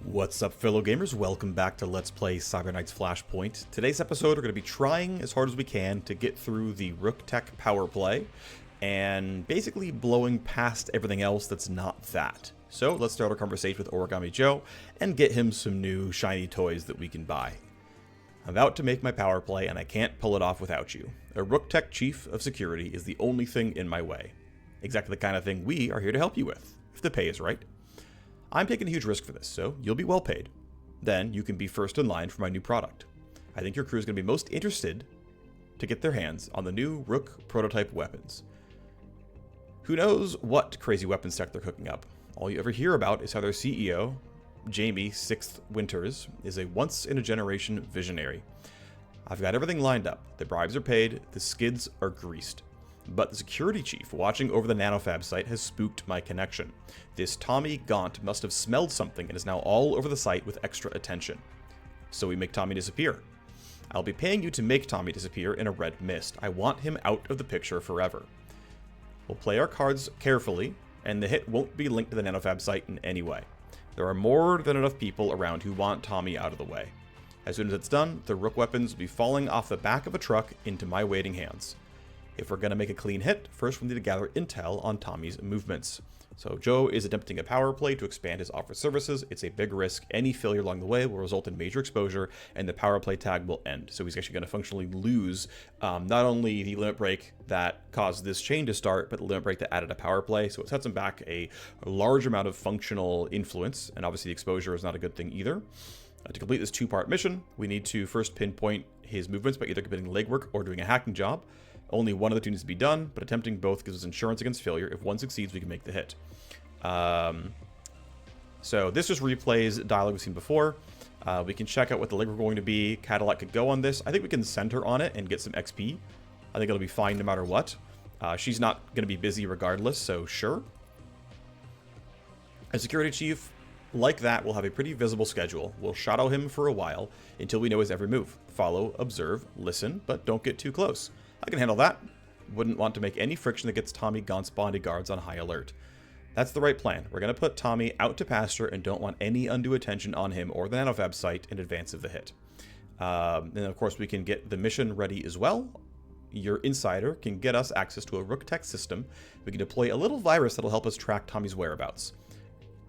What's up, fellow gamers? Welcome back to Let's Play Cyber Knight's Flashpoint. Today's episode, we're going to be trying as hard as we can to get through the Rook Tech power play and basically blowing past everything else that's not that. So let's start our conversation with Origami Joe and get him some new shiny toys that we can buy. I'm about to make my power play and I can't pull it off without you. A Rook Tech Chief of Security is the only thing in my way. Exactly the kind of thing we are here to help you with, if the pay is right. I'm taking a huge risk for this, so you'll be well paid. Then you can be first in line for my new product. I think your crew is going to be most interested to get their hands on the new Rook prototype weapons. Who knows what crazy weapons tech they're cooking up? All you ever hear about is how their CEO, Jamie Sixth Winters, is a once-in-a-generation visionary. I've got everything lined up. The bribes are paid, the skids are greased. But the security chief watching over the nanofab site has spooked my connection. This Tommy Gaunt must have smelled something and is now all over the site with extra attention. So we make Tommy disappear. I'll be paying you to make Tommy disappear in a red mist. I want him out of the picture forever. We'll play our cards carefully, and the hit won't be linked to the nanofab site in any way. There are more than enough people around who want Tommy out of the way. As soon as it's done, the Rook weapons will be falling off the back of a truck into my waiting hands. If we're going to make a clean hit, first we need to gather intel on Tommy's movements. So Joe is attempting a power play to expand his offered services. It's a big risk. Any failure along the way will result in major exposure, and the power play tag will end. So he's actually going to functionally lose not only the limit break that caused this chain to start, but the limit break that added a power play. So it sets him back a large amount of functional influence, and obviously the exposure is not a good thing either. To complete this two-part mission, we need to first pinpoint his movements by either completing legwork or doing a hacking job. Only one of the two needs to be done, but attempting both gives us insurance against failure. If one succeeds, we can make the hit. So this just replays dialogue we've seen before. We can check out what the legwork is going to be. Cadillac could go on this. I think we can send her on it and get some XP. I think it'll be fine no matter what. She's not going to be busy regardless, so sure. A security chief like that will have a pretty visible schedule. We'll shadow him for a while until we know his every move. Follow, observe, listen, but don't get too close. I can handle that. Wouldn't want to make any friction that gets Tommy Gaunt's bodyguards on high alert. That's the right plan. We're going to put Tommy out to pasture and don't want any undue attention on him or the nanofab site in advance of the hit. And of course we can get the mission ready as well. Your insider can get us access to a Rook Tech system. We can deploy a little virus that'll help us track Tommy's whereabouts.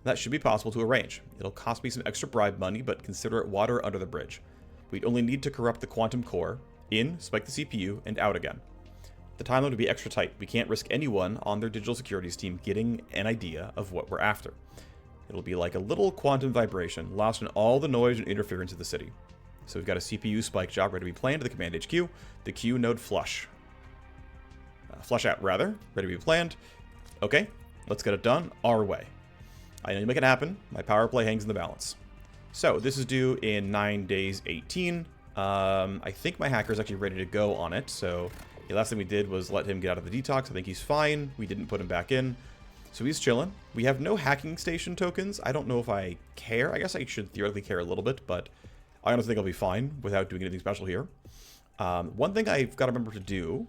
That should be possible to arrange. It'll cost me some extra bribe money, but consider it water under the bridge. We'd only need to corrupt the quantum core, in, spike the CPU, and out again. The timeline would be extra tight. We can't risk anyone on their digital securities team getting an idea of what we're after. It'll be like a little quantum vibration, lost in all the noise and interference of the city. So we've got a CPU spike job ready to be planned at the command HQ. The Q node flush. Flush out, rather. Ready to be planned. Okay, let's get it done our way. I know you make it happen. My power play hangs in the balance. So this is due in 9 days 18. I think my hacker is actually ready to go on it, so the last thing we did was let him get out of the detox. I think he's fine. We didn't put him back in, so he's chilling. We have no hacking station tokens. I don't know if I care. I guess I should theoretically care a little bit, but I honestly think I'll be fine without doing anything special here. One thing I've got to remember to do,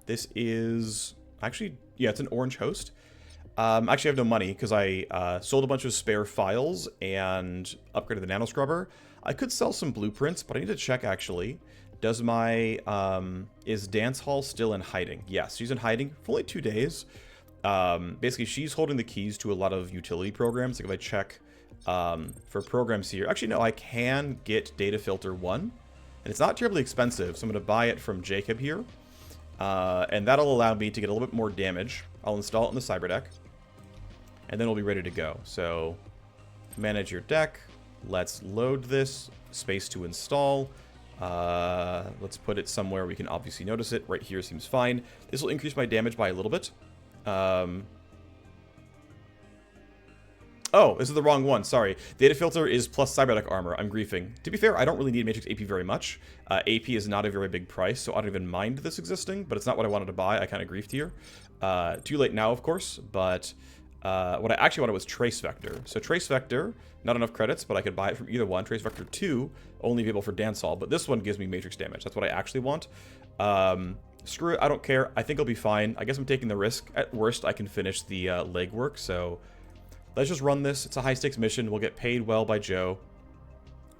this is actually, yeah, it's an orange host. Actually, I have no money because I sold a bunch of spare files and upgraded the nano scrubber. I could sell some blueprints, but I need to check actually. Does my, is Dance Hall still in hiding? Yes, she's in hiding for only 2 days. Basically, she's holding the keys to a lot of utility programs. Like if I check for programs here, actually, no, I can get Data Filter 1, and it's not terribly expensive, so I'm going to buy it from Jacob here. And that'll allow me to get a little bit more damage. I'll install it in the cyber deck, and then we'll be ready to go. So, manage your deck. Let's load this. Space to install. Let's put it somewhere we can obviously notice it. Right here seems fine. This will increase my damage by a little bit. Oh, this is the wrong one. Sorry. Data filter is plus cyberdeck armor. I'm griefing. To be fair, I don't really need Matrix AP very much. AP is not a very big price, so I don't even mind this existing, but it's not what I wanted to buy. I kind of griefed here. Too late now, of course, but what I actually wanted was Trace Vector. So Trace Vector, not enough credits, but I could buy it from either one. Trace Vector 2, only available for Dance Hall, but this one gives me Matrix damage. That's what I actually want. Screw it, I don't care. I think I'll be fine. I guess I'm taking the risk. At worst, I can finish the legwork, so Let's just run this. It's a high-stakes mission. We'll get paid well by Joe.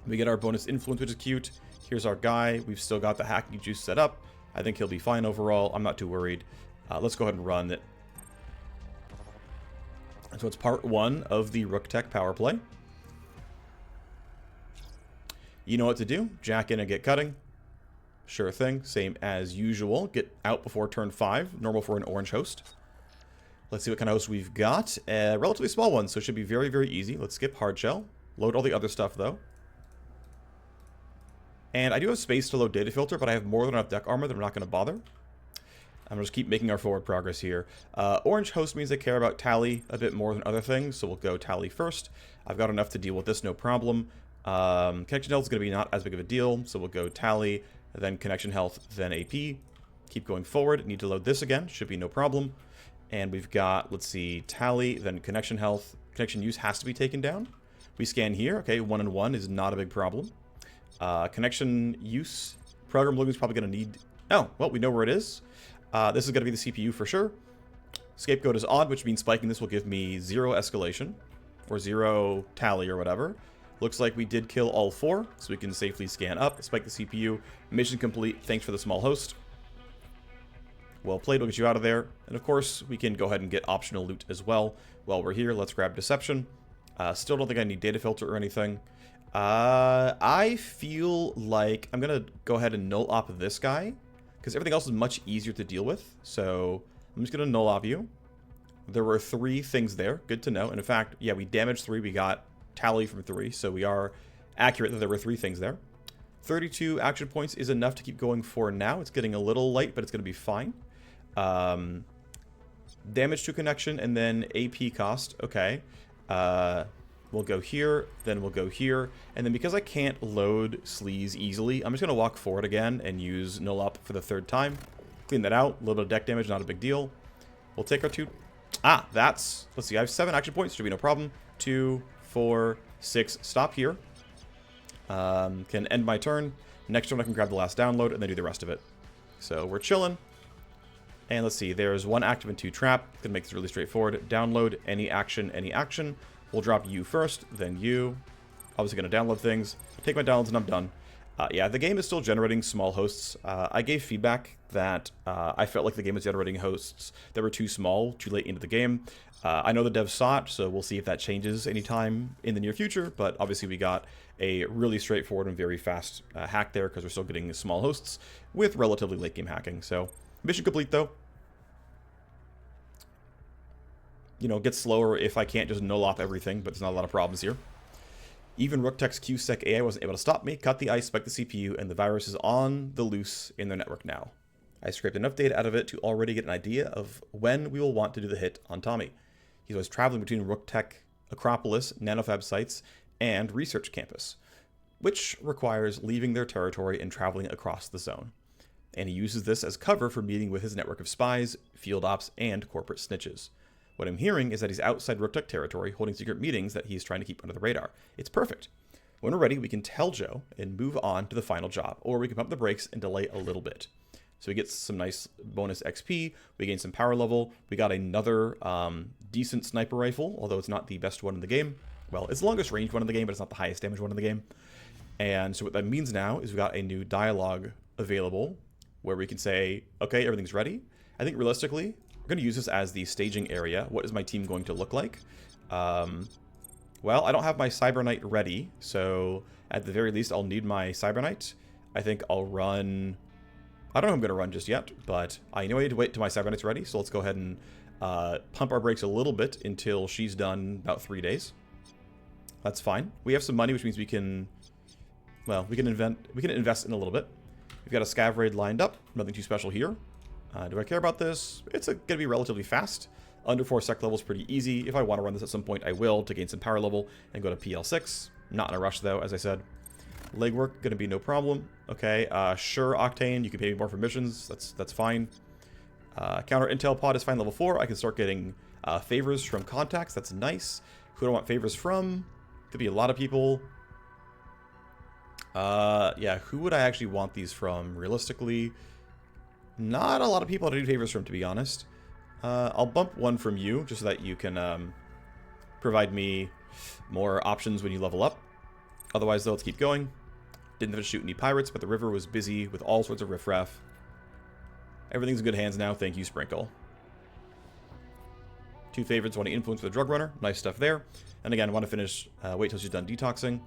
We get our bonus influence, which is cute. Here's our guy. We've still got the hacking juice set up. I think he'll be fine overall. I'm not too worried. Let's go ahead and run it. So it's part 1 of the Rook Tech power play. You know what to do. Jack in and get cutting. Sure thing. Same as usual. Get out before turn 5. Normal for an orange host. Let's see what kind of host we've got. A relatively small one, so it should be very, very easy. Let's skip hard shell. Load all the other stuff, though. And I do have space to load data filter, but I have more than enough deck armor that I'm not going to bother. I'm going to just keep making our forward progress here. Orange host means I care about tally a bit more than other things, so we'll go tally first. I've got enough to deal with this, no problem. Connection health is going to be not as big of a deal, so we'll go tally, then connection health, then AP. Keep going forward. Need to load this again. Should be no problem. And we've got, let's see, tally, then connection health. Connection use has to be taken down. We scan here. Okay, 1 and 1 is not a big problem. Connection use. Program loading is probably going to need... Oh, well, we know where it is. This is going to be the CPU for sure. Scapegoat is odd, which means spiking this will give me 0 escalation. Or 0 tally or whatever. Looks like we did kill all 4, so we can safely scan up, spike the CPU. Mission complete. Thanks for the small host. Well played, we'll get you out of there. And of course, we can go ahead and get optional loot as well. While we're here, let's grab Deception. Still don't think I need data filter or anything. I feel like I'm going to go ahead and null op this guy, because everything else is much easier to deal with. So I'm just going to null op you. There were 3 things there. Good to know. And in fact, yeah, we damaged 3. We got tally from 3. So we are accurate that there were 3 things there. 32 action points is enough to keep going for now. It's getting a little light, but it's going to be fine. Damage to connection and then AP cost. Okay. We'll go here, then we'll go here. And then because I can't load sleaze easily, I'm just going to walk forward again and use null up for the 3rd time. Clean that out. A little bit of deck damage, not a big deal. We'll take our 2... Ah, that's... Let's see, I have 7 action points. Should be no problem. 2, 4, 6. Stop here. Can end my turn. Next turn I can grab the last download and then do the rest of it. So we're chilling. And let's see, there's 1 active and 2 trap. Gonna make this really straightforward. Download any action, any action. We'll drop you first, then you. Obviously gonna download things. Take my downloads and I'm done. Yeah, the game is still generating small hosts. I gave feedback that I felt like the game was generating hosts that were too small, too late into the game. I know the devs saw it, so we'll see if that changes anytime in the near future, but obviously we got a really straightforward and very fast hack there because we're still getting small hosts with relatively late game hacking. So, mission complete though. You know, gets slower if I can't just null off everything, but there's not a lot of problems here. Even Rook Tech's QSec AI wasn't able to stop me, cut the ice, spike the CPU, and the virus is on the loose in their network now. I scraped enough data out of it to already get an idea of when we will want to do the hit on Tommy. He's always traveling between Rook Tech, Acropolis, nanofab sites, and research campus, which requires leaving their territory and traveling across the zone. And he uses this as cover for meeting with his network of spies, field ops, and corporate snitches. What I'm hearing is that he's outside Rook Tech territory holding secret meetings that he's trying to keep under the radar. It's perfect. When we're ready, we can tell Joe and move on to the final job, or we can pump the brakes and delay a little bit. So we get some nice bonus XP, we gain some power level, we got another decent sniper rifle, although it's not the best one in the game. Well, it's the longest range one in the game, but it's not the highest damage one in the game. And so what that means now is we've got a new dialogue available where we can say, okay, everything's ready. I think realistically, we're going to use this as the staging area. What is my team going to look like? Well, I don't have my Cyber Knight ready, so at the very least, I'll need my Cyber Knight. I think I'll run... I don't know who I'm going to run just yet, but I know I need to wait till my Cyber Knight's ready, so let's go ahead and pump our brakes a little bit until she's done about 3 days. That's fine. We have some money, which means we can... Well, we can invest in a little bit. We've got a Scav raid lined up. Nothing too special here. Do I care about this? It's going to be relatively fast. Under 4 sec level is pretty easy. If I want to run this at some point, I will to gain some power level and go to PL6. Not in a rush, though, as I said. Legwork, going to be no problem. Okay, sure, Octane, you can pay me more for missions. That's fine. Counter Intel Pod is fine, level 4. I can start getting favors from contacts. That's nice. Who do I want favors from? Could be a lot of people. Yeah, who would I actually want these from? Realistically, not a lot of people to do favors from, to be honest. I'll bump one from you, just so that you can provide me more options when you level up. Otherwise, though, let's keep going. Didn't have to shoot any pirates, but the river was busy with all sorts of riffraff. Everything's in good hands now. Thank you, Sprinkle. 2 favorites want to influence the drug runner. Nice stuff there. And again, want to finish, wait till she's done detoxing.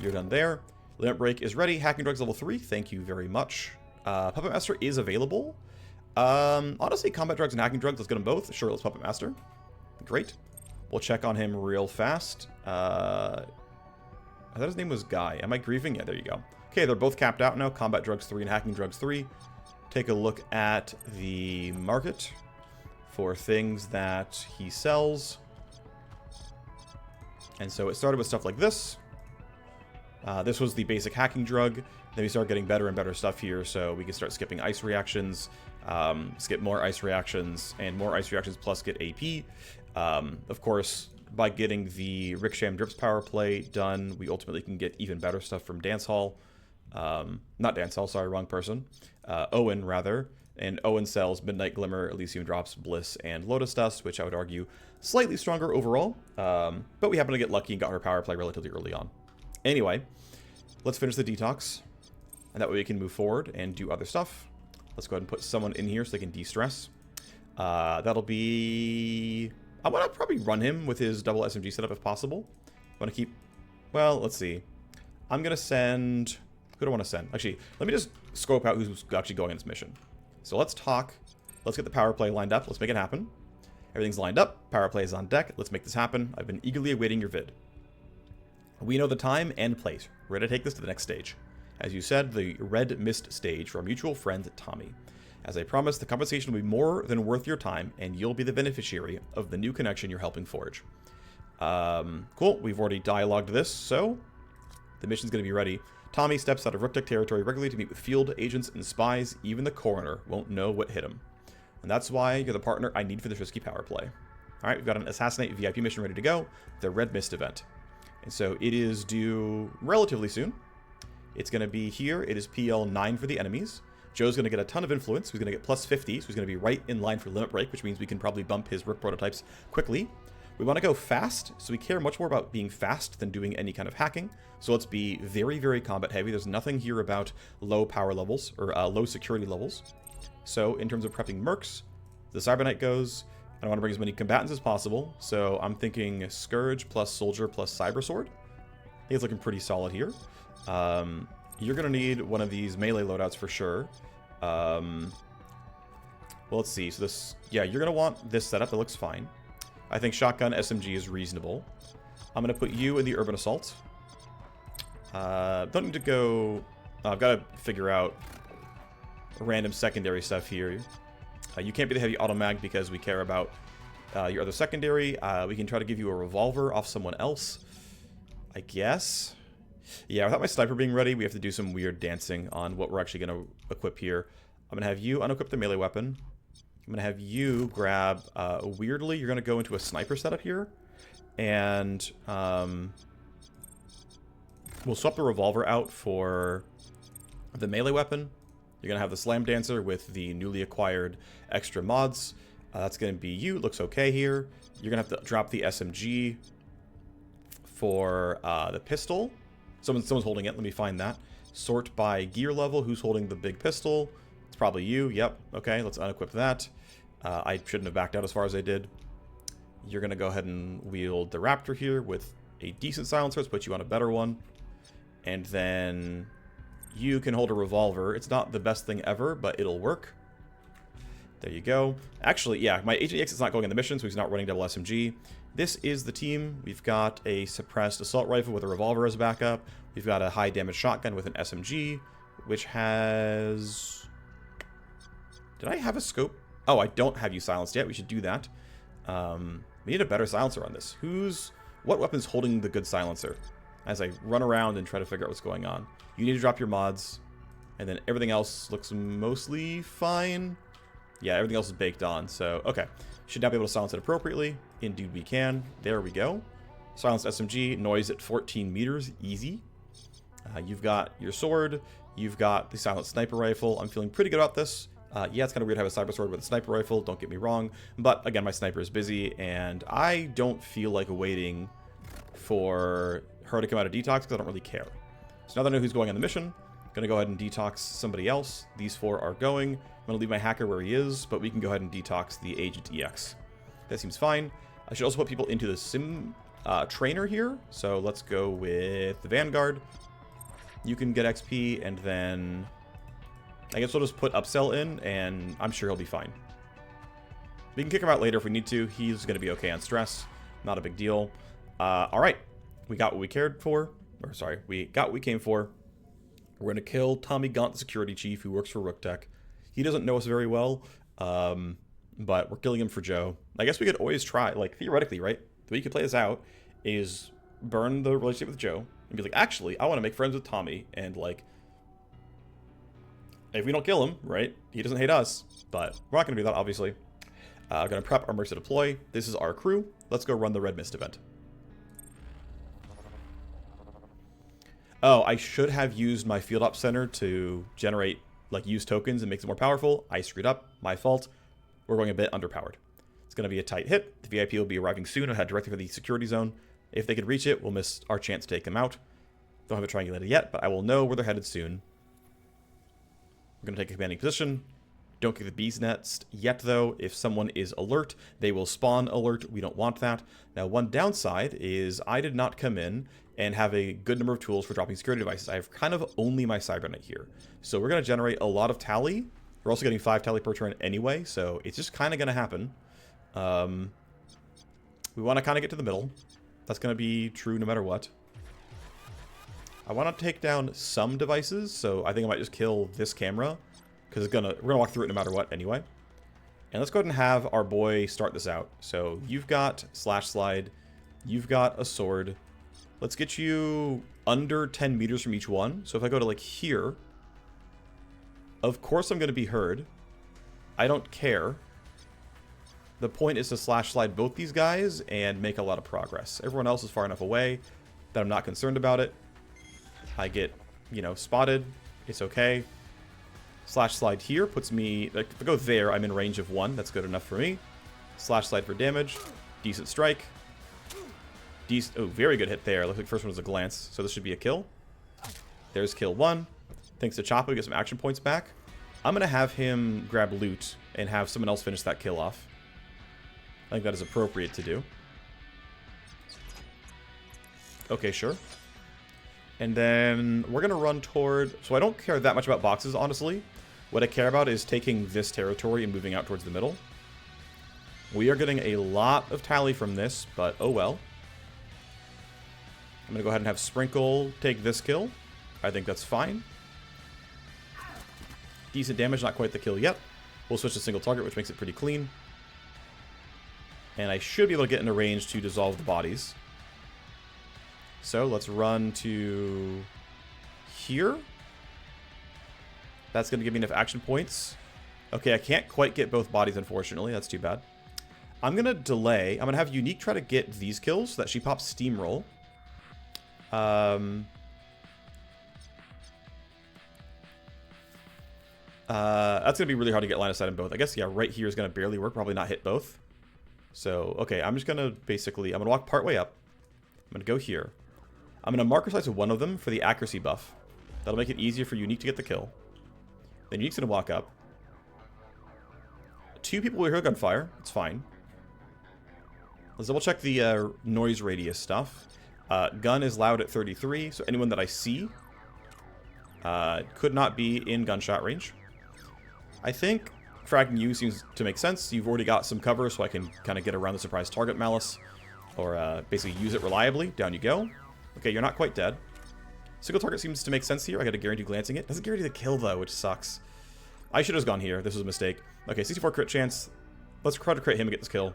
You're done there. Limit Break is ready. Hacking Drugs level 3. Thank you very much. Puppet Master is available. Honestly, Combat Drugs and Hacking Drugs, let's get them both. Sure, let's Puppet Master. Great. We'll check on him real fast. I thought his name was Guy. Am I grieving? Yeah, there you go. Okay, they're both capped out now. Combat Drugs 3 and Hacking Drugs 3. Take a look at the market for things that he sells. And so it started with stuff like this. This was the basic hacking drug. Then we start getting better and better stuff here, so we can start skipping ice reactions, skip more ice reactions, and more ice reactions plus get AP. Of course, by getting the Ricksham Drips power play done, we ultimately can get even better stuff from Dance Hall. Not Dance Hall, sorry, wrong person. Owen, rather. And Owen sells Midnight Glimmer, Elysium Drops, Bliss, and Lotus Dust, which I would argue slightly stronger overall. But we happened to get lucky and got her power play relatively early on. Anyway, let's finish the detox. And that way we can move forward and do other stuff. Let's go ahead and put someone in here so they can de-stress. That'll be... I want to probably run him with his double SMG setup if possible. I want to keep... Well, let's see. I'm going to send... Who do I want to send? Actually, let me just scope out who's actually going on this mission. So let's talk. Let's get the power play lined up. Let's make it happen. Everything's lined up. Power play is on deck. Let's make this happen. I've been eagerly awaiting your vid. We know the time and place. We're ready to take this to the next stage. As you said, the Red Mist stage for our mutual friend, Tommy. As I promised, the compensation will be more than worth your time, and you'll be the beneficiary of the new connection you're helping forge. Cool. We've already dialogued this, so the mission's going to be ready. Tommy steps out of Rook territory regularly to meet with field agents and spies. Even the coroner won't know what hit him. And that's why you're the partner I need for this risky power play. Alright, we've got an Assassinate VIP mission ready to go. The Red Mist event. And so it is due relatively soon. It's going to be here. It is PL 9 for the enemies. Joe's going to get a ton of influence. He's going to get plus 50, so he's going to be right in line for Limit Break, which means we can probably bump his Rook prototypes quickly. We want to go fast, so we care much more about being fast than doing any kind of hacking. So let's be very, very combat heavy. There's nothing here about low power levels, or low security levels. So in terms of prepping mercs, the Cyberknight goes. I want to bring as many combatants as possible. So I'm thinking Scourge plus Soldier plus Cybersword. I think it's looking pretty solid here. You're going to need one of these melee loadouts for sure. Well, let's see. So this, yeah, you're going to want this setup. It looks fine. I think Shotgun SMG is reasonable. I'm going to put you in the Urban Assault. Don't need to go... I've got to figure out random secondary stuff here. You can't be the heavy automag because we care about your other secondary. We can try to give you a revolver off someone else, I guess. Yeah, without my sniper being ready, we have to do some weird dancing on what we're actually going to equip here. I'm going to have you unequip the melee weapon. I'm going to have you grab, weirdly, you're going to go into a sniper setup here. And we'll swap the revolver out for the melee weapon. You're going to have the Slam Dancer with the newly acquired extra mods. That's going to be you. Looks okay here. You're going to have to drop the SMG for the pistol. Someone's holding it. Let me find that. Sort by gear level. Who's holding the big pistol? It's probably you. Yep. Okay, let's unequip that. I shouldn't have backed out as far as I did. You're going to go ahead and wield the Raptor here with a decent silencer. Let's put you on a better one. And then you can hold a revolver. It's not the best thing ever, but it'll work. There you go. Actually, yeah, my Agent EX is not going on the mission, so he's not running double SMG. This is the team. We've got a suppressed assault rifle with a revolver as backup. We've got a high damage shotgun with an SMG, which has... Did I have a scope? Oh, I don't have you silenced yet. We should do that. We need a better silencer on this. What weapon's holding the good silencer? As I run around and try to figure out what's going on. You need to drop your mods. And then everything else looks mostly fine. Yeah, everything else is baked on. So, okay. Should now be able to silence it appropriately. Indeed we can. There we go. Silenced SMG. Noise at 14 meters. Easy. You've got your sword. You've got the silenced sniper rifle. I'm feeling pretty good about this. Yeah, it's kind of weird to have a cyber sword with a sniper rifle, don't get me wrong. But again, my sniper is busy, and I don't feel like waiting for her to come out of detox because I don't really care. So now that I know who's going on the mission, I'm going to go ahead and detox somebody else. These 4 are going. I'm going to leave my hacker where he is, but we can go ahead and detox the Agent EX. That seems fine. I should also put people into the sim trainer here. So let's go with the Vanguard. You can get XP, and then I guess we'll just put upsell in, and I'm sure he'll be fine. We can kick him out later if we need to. He's going to be okay on stress. Not a big deal. All right. We got what we cared for. Or sorry, we got what we came for. We're going to kill Tommy Gaunt, the security chief who works for Rook Tech. He doesn't know us very well, but we're killing him for Joe. I guess we could always try, like, theoretically, right? The way you could play this out is burn the relationship with Joe and be like, actually, I want to make friends with Tommy, and, like, if we don't kill him, right, he doesn't hate us, but we're not going to do that, obviously. I'm going to prep our mercs to deploy. This is our crew. Let's go run the Red Mist event. Oh, I should have used my field op center to generate, like, use tokens and make it more powerful. I screwed up. My fault. We're going a bit underpowered. It's going to be a tight hit. The VIP will be arriving soon. I'll head directly for the security zone. If they could reach it, we'll miss our chance to take them out. Don't have it triangulated yet, but I will know where they're headed soon. We're going to take a commanding position. Don't get the bee's nest yet, though. If someone is alert, they will spawn alert. We don't want that. Now, one downside is I did not come in and have a good number of tools for dropping security devices. I have kind of only my Cybernet here. So we're going to generate a lot of tally. We're also getting 5 tally per turn anyway, so it's just kind of going to happen. We want to kind of get to the middle. That's going to be true no matter what. I want to take down some devices, so I think I might just kill this camera, because we're gonna walk through it no matter what anyway. And let's go ahead and have our boy start this out. So you've got slash slide, you've got a sword. Let's get you under 10 meters from each one. So if I go to, like, here, of course I'm going to be heard. I don't care. The point is to slash slide both these guys and make a lot of progress. Everyone else is far enough away that I'm not concerned about it. I get, you know, spotted. It's okay. Slash slide here puts me, like, if I go there, I'm in range of 1. That's good enough for me. Slash slide for damage. Decent strike. Oh, very good hit there. Looks like the first one was a glance, so this should be a kill. There's kill 1. Thanks to Choppa, we get some action points back. I'm going to have him grab loot and have someone else finish that kill off. I think that is appropriate to do. Okay, sure. And then we're going to run toward... So I don't care that much about boxes, honestly. What I care about is taking this territory and moving out towards the middle. We are getting a lot of tally from this, but oh well. I'm going to go ahead and have Sprinkle take this kill. I think that's fine. Decent damage, not quite the kill yet. We'll switch to single target, which makes it pretty clean. And I should be able to get into range to dissolve the bodies. So let's run to here. That's going to give me enough action points. Okay, I can't quite get both bodies, unfortunately. That's too bad. I'm going to delay. I'm going to have Unique try to get these kills so that she pops Steamroll. That's going to be really hard to get line of sight on both. I guess, yeah, right here is going to barely work. Probably not hit both. So, okay, I'm just going to basically... I'm going to walk part way up. I'm going to go here. I'm going to marker slice one of them for the accuracy buff. That'll make it easier for Unique to get the kill. Then Unique's going to walk up. 2 people will hear gunfire. It's fine. Let's double check the noise radius stuff. Gun is loud at 33, so anyone that I see could not be in gunshot range. I think fragging you seems to make sense. You've already got some cover, so I can kind of get around the surprise target malice. Or basically use it reliably. Down you go. Okay, you're not quite dead. Single target seems to make sense here. I got to guarantee glancing it. Doesn't guarantee the kill, though, which sucks. I should have gone here. This was a mistake. Okay, 64 crit chance. Let's try to crit him and get this kill.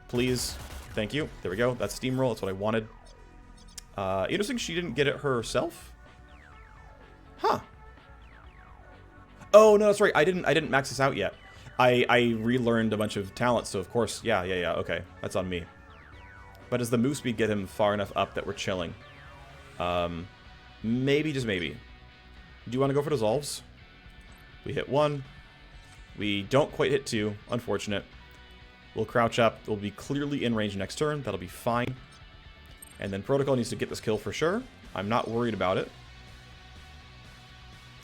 Please. Thank you. There we go. That's Steamroll. That's what I wanted. Interesting she didn't get it herself. Huh. Oh, no, that's right. I didn't max this out yet. I relearned a bunch of talents, so of course, yeah, okay. That's on me. But does the move speed get him far enough up that we're chilling? Maybe, just maybe. Do you want to go for dissolves? We hit 1. We don't quite hit 2. Unfortunate. We'll crouch up. We'll be clearly in range next turn. That'll be fine. And then Protocol needs to get this kill for sure. I'm not worried about it.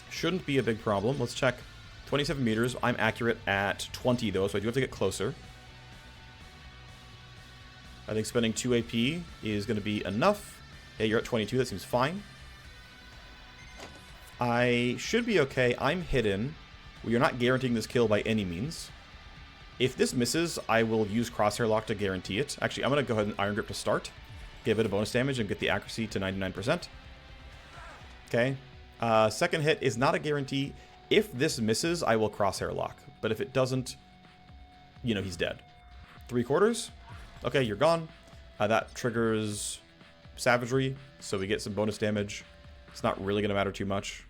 Shouldn't be a big problem. Let's check. 27 meters. I'm accurate at 20 though, so I do have to get closer. I think spending 2 AP is going to be enough. Yeah, you're at 22. That seems fine. I should be okay. I'm hidden. We are not guaranteeing this kill by any means. If this misses, I will use Crosshair Lock to guarantee it. Actually, I'm going to go ahead and Iron Grip to start. Get a bit of bonus damage and get the accuracy to 99%. Okay. Second hit is not a guarantee. If this misses, I will Crosshair Lock. But if it doesn't, you know, he's dead. 3/4. Okay, you're gone. That triggers Savagery, so we get some bonus damage. It's not really going to matter too much.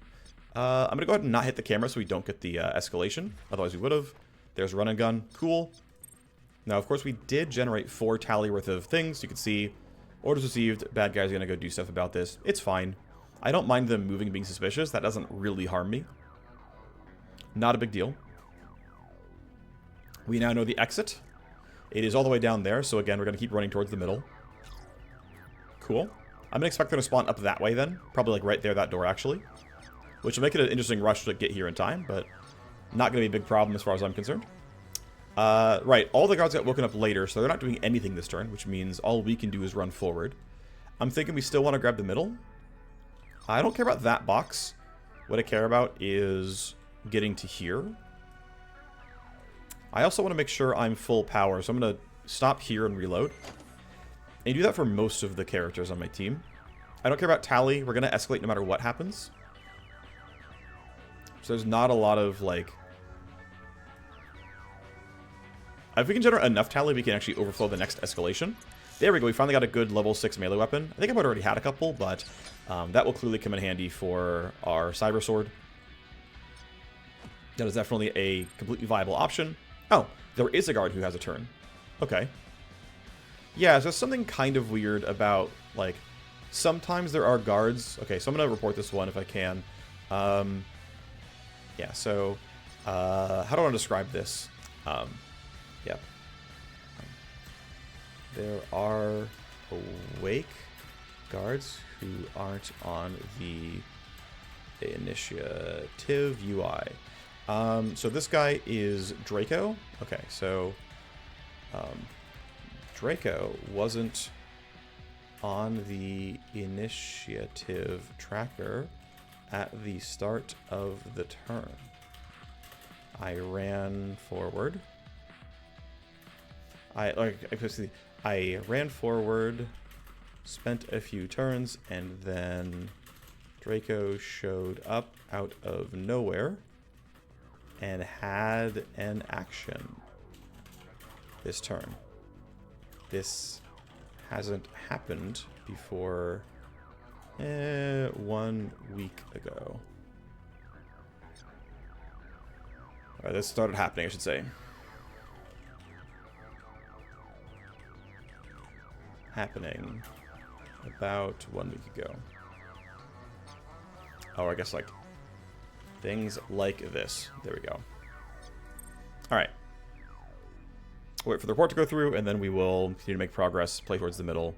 I'm going to go ahead and not hit the camera so we don't get the escalation. Otherwise we would have. There's Run and Gun. Cool. Now, of course, we did generate 4 tally worth of things. You can see orders received. Bad guys are going to go do stuff about this. It's fine. I don't mind them moving and being suspicious. That doesn't really harm me. Not a big deal. We now know the exit. It is all the way down there. So again, we're going to keep running towards the middle. Cool. I'm going to expect them to spawn up that way then. Probably like right there, that door actually. Which will make it an interesting rush to get here in time, but not going to be a big problem as far as I'm concerned. Right, all the guards got woken up later, so they're not doing anything this turn, which means all we can do is run forward. I'm thinking we still want to grab the middle. I don't care about that box. What I care about is getting to here. I also want to make sure I'm full power, so I'm going to stop here and reload. And do that for most of the characters on my team. I don't care about tally. We're going to escalate no matter what happens. So there's not a lot of, like... If we can generate enough tally, we can actually overflow the next escalation. There we go. We finally got a good level 6 melee weapon. I think I might have already had a couple, but that will clearly come in handy for our Cyber Sword. That is definitely a completely viable option. Oh, there is a guard who has a turn. Okay. Yeah, so there's something kind of weird about, like, sometimes there are guards. Okay, so I'm going to report this one if I can. Yeah, so, how do I want to describe this? Yeah. There are awake guards who aren't on the initiative UI. So this guy is Draco. Okay, so Draco wasn't on the initiative tracker at the start of the turn. I ran forward. I ran forward, spent a few turns, and then Draco showed up out of nowhere and had an action this turn. This hasn't happened before 1 week ago. Alright, this started happening, I should say. Happening about 1 week ago. Oh, I guess like things like this. There we go. Alright. Wait for the report to go through, and then we will continue to make progress, play towards the middle.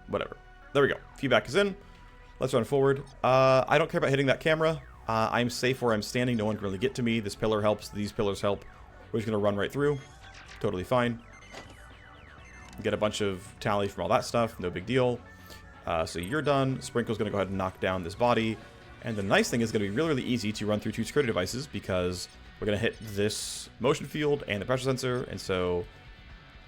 Whatever. There we go. Feedback is in. Let's run forward. I don't care about hitting that camera. I'm safe where I'm standing. No one can really get to me. This pillar helps. These pillars help. We're just going to run right through. Totally fine. Get a bunch of tally from all that stuff. No big deal. So you're done. Sprinkle's going to go ahead and knock down this body. And the nice thing is going to be really, really easy to run through 2 security devices because we're going to hit this motion field and the pressure sensor. And so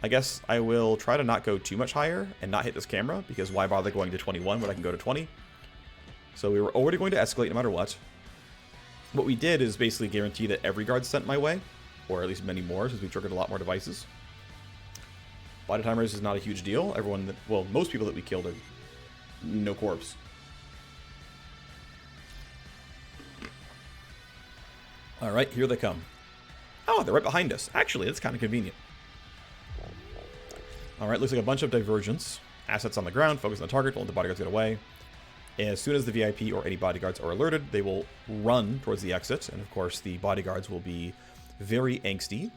I guess I will try to not go too much higher and not hit this camera because why bother going to 21 when I can go to 20? So we were already going to escalate no matter what. What we did is basically guarantee that every guard's sent my way, or at least many more since we triggered a lot more devices. Body timers is not a huge deal. Everyone that, well, most people that we killed are no corpse. All right, here they come. Oh, they're right behind us. Actually, that's kind of convenient. All right, looks like a bunch of divergence. Assets on the ground, focus on the target, don't let the bodyguards get away. As soon as the VIP or any bodyguards are alerted, they will run towards the exit. And of course, the bodyguards will be very angsty.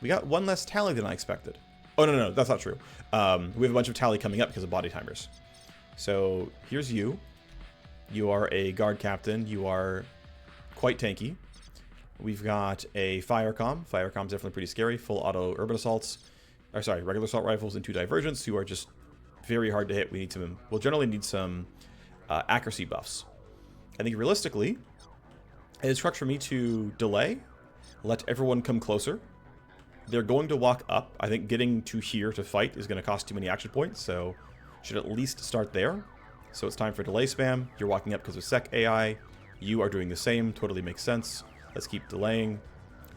We got one less tally than I expected. Oh, no, that's not true. We have a bunch of tally coming up because of body timers. So here's you. You are a guard captain. You are quite tanky. We've got a fire comm. Fire comm's definitely pretty scary. Full auto urban assaults. Or sorry, regular assault rifles and 2 divergents who are just very hard to hit. We need some. We'll generally need some accuracy buffs. I think realistically, it's correct for me to delay, let everyone come closer. They're going to walk up. I think getting to here to fight is going to cost too many action points, so should at least start there. So it's time for delay spam. You're walking up because of sec AI. You are doing the same. Totally makes sense. Let's keep delaying.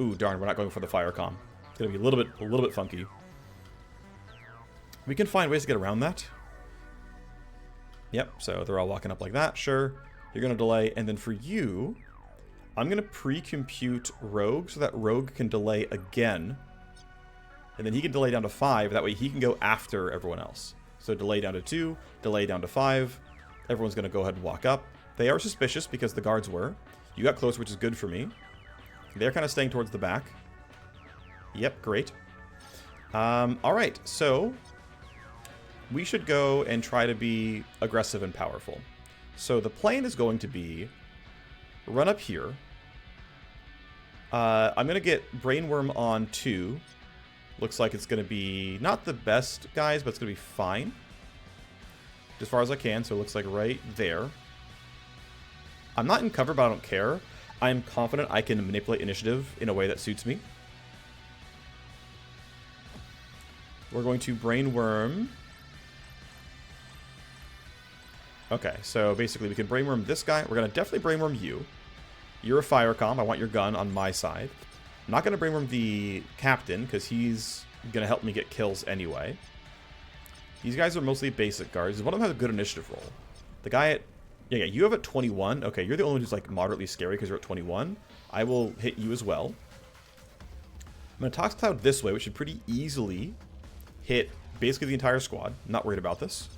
Ooh, darn, we're not going for the fire comm. It's going to be a little bit funky. We can find ways to get around that. Yep, so they're all walking up like that. Sure. You're going to delay. And then for you, I'm going to pre-compute Rogue so that Rogue can delay again. And then he can delay down to 5. That way he can go after everyone else. So delay down to 2, delay down to 5. Everyone's going to go ahead and walk up. They are suspicious because the guards were. You got close, which is good for me. They're kind of staying towards the back. Yep, great. Alright, so we should go and try to be aggressive and powerful. So the plan is going to be run up here. I'm going to get Brainworm on 2. Looks like it's going to be not the best, guys, but it's going to be fine. As far as I can, so it looks like right there. I'm not in cover, but I don't care. I'm confident I can manipulate initiative in a way that suits me. We're going to Brainworm. Okay, so basically we can Brainworm this guy. We're going to definitely Brainworm you. You're a fire comm. I want your gun on my side. I'm not going to Brainworm the captain because he's going to help me get kills anyway. These guys are mostly basic guards. One of them has a good initiative roll. The guy at... Yeah, you have at 21. Okay, you're the only one who's like moderately scary because you're at 21. I will hit you as well. I'm going to Tox Cloud this way, which should pretty easily hit basically the entire squad. I'm not worried about this.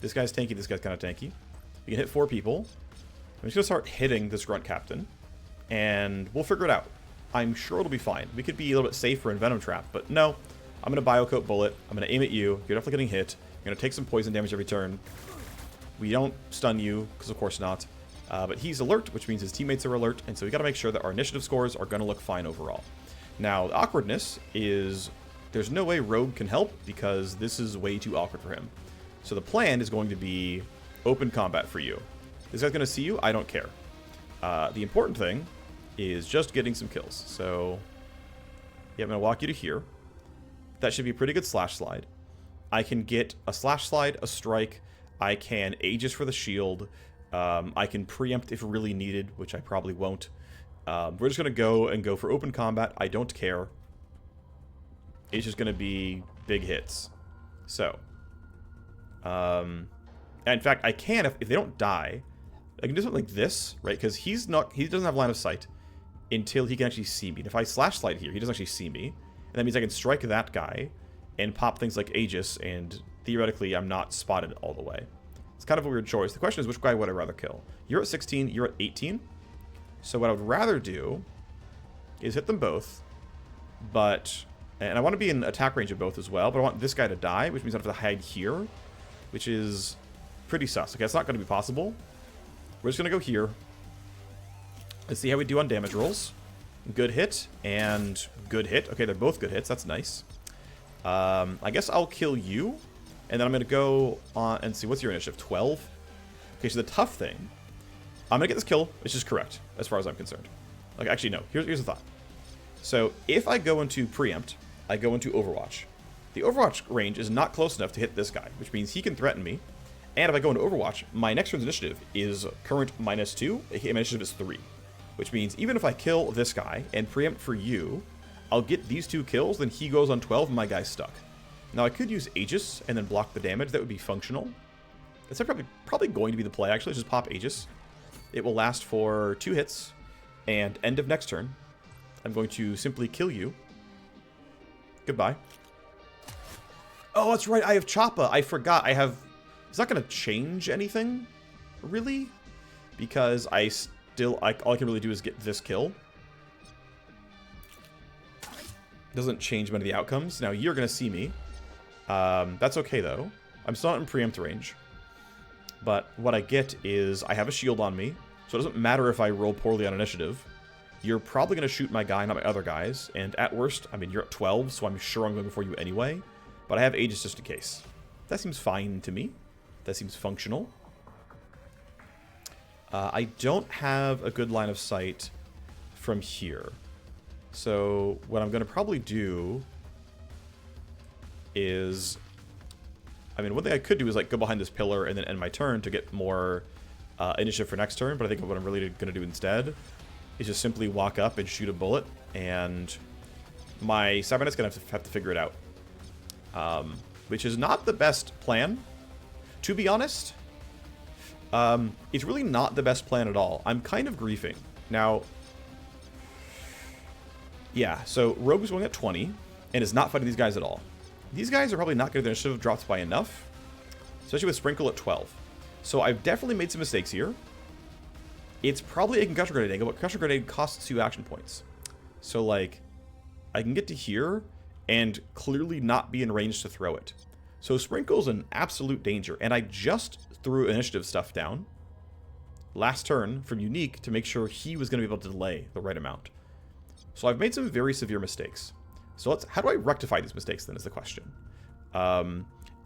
This guy's tanky, this guy's kind of tanky. You can hit 4 people. I'm just going to start hitting this grunt captain. And we'll figure it out. I'm sure it'll be fine. We could be a little bit safer in Venom Trap, but no. I'm going to Biocoat Bullet. I'm going to aim at you. You're definitely getting hit. You're going to take some poison damage every turn. We don't stun you, because of course not. But he's alert, which means his teammates are alert, and so we got to make sure that our initiative scores are going to look fine overall. Now, the awkwardness is there's no way Rogue can help, because this is way too awkward for him. So the plan is going to be open combat for you. This guy's going to see you. I don't care. The important thing is just getting some kills. So, yeah, I'm going to walk you to here. That should be a pretty good slash slide. I can get a slash slide, a strike. I can Aegis for the shield. I can preempt if really needed, which I probably won't. We're just going to go for open combat. I don't care. It's just going to be big hits. So, in fact, I can, if they don't die, I can do something like this, right? Because he doesn't have line of sight until he can actually see me. And if I slash slide here, he doesn't actually see me. And that means I can strike that guy and pop things like Aegis, and theoretically, I'm not spotted all the way. It's kind of a weird choice. The question is, which guy would I rather kill? You're at 16, you're at 18. So what I would rather do is hit them both, and I want to be in attack range of both as well, but I want this guy to die, which means I have to hide here, which is pretty sus. Okay, that's not going to be possible. We're just going to go here. Let's see how we do on damage rolls. Good hit and good hit. Okay, they're both good hits. That's nice. I guess I'll kill you. And then I'm going to go on and see, what's your initiative? 12? Okay, so the tough thing, I'm going to get this kill, which is correct, as far as I'm concerned. Like, actually, no. Here's the thought. So, if I go into Preempt, I go into Overwatch. The Overwatch range is not close enough to hit this guy, which means he can threaten me. And if I go into Overwatch, my next turn's initiative is current -2. My initiative is 3. Which means even if I kill this guy and Preempt for you, I'll get these 2 kills, then he goes on 12 and my guy's stuck. Now, I could use Aegis and then block the damage. That would be functional. That's probably going to be the play, actually. Just pop Aegis. It will last for 2 hits. And end of next turn, I'm going to simply kill you. Goodbye. Oh, that's right. I have Choppa. I forgot. I have It's not going to change anything, really, because all I can really do is get this kill. Doesn't change many of the outcomes. Now, you're going to see me. That's okay, though. I'm still not in preempt range. But what I get is I have a shield on me, so it doesn't matter if I roll poorly on initiative. You're probably going to shoot my guy, not my other guys. And at worst, I mean, you're at 12, so I'm sure I'm going before you anyway. But I have Aegis just in case. That seems fine to me. That seems functional. I don't have a good line of sight from here. So what I'm going to probably do is... I mean, one thing I could do is like go behind this pillar and then end my turn to get more initiative for next turn. But I think what I'm really going to do instead is just simply walk up and shoot a bullet. And my Cybernet's going to have to figure it out. Which is not the best plan, to be honest. It's really not the best plan at all. I'm kind of griefing. Now, yeah, so Rogue is going at 20 and is not fighting these guys at all. These guys are probably not going to get their initiative dropped by enough, especially with Sprinkle at 12. So I've definitely made some mistakes here. It's probably a Concussion Grenade angle, but Concussion Grenade costs 2 action points. So, like, I can get to here and clearly not be in range to throw it. So Sprinkle's an absolute danger, and I just threw initiative stuff down last turn from Unique to make sure he was going to be able to delay the right amount. So I've made some very severe mistakes. So how do I rectify these mistakes then is the question.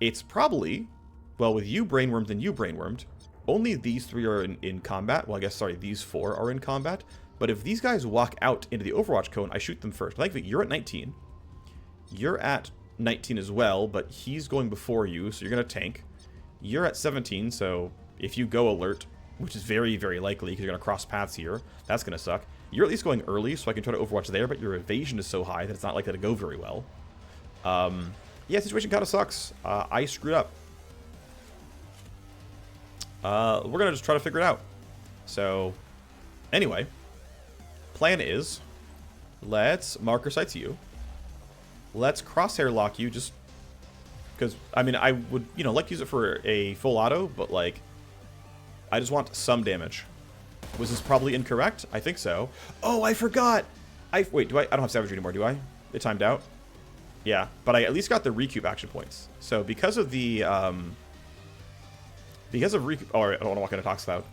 It's probably, well, with you brainwormed and you brainwormed, only these 3 are in combat. Well, I guess, sorry, these 4 are in combat. But if these guys walk out into the Overwatch cone, I shoot them first. I think you're at 19. You're at 19 as well, but he's going before you, so you're going to tank. You're at 17, so if you go alert, which is very, very likely because you're going to cross paths here, that's going to suck. You're at least going early, so I can try to Overwatch there, but your evasion is so high that it's not likely to go very well. Yeah, situation kind of sucks. I screwed up. We're going to just try to figure it out. So, anyway, plan is, let's marker sights you. Let's crosshair lock you just because, I mean, I would, you know, like to use it for a full auto, but, like, I just want some damage. Was this probably incorrect? I think so. Oh, I forgot! Wait, I don't have Savagery anymore, do I? It timed out? Yeah, but I at least got the recoup action points. So because of the, because of recoup... Oh, I don't want to walk into Tox Cloud.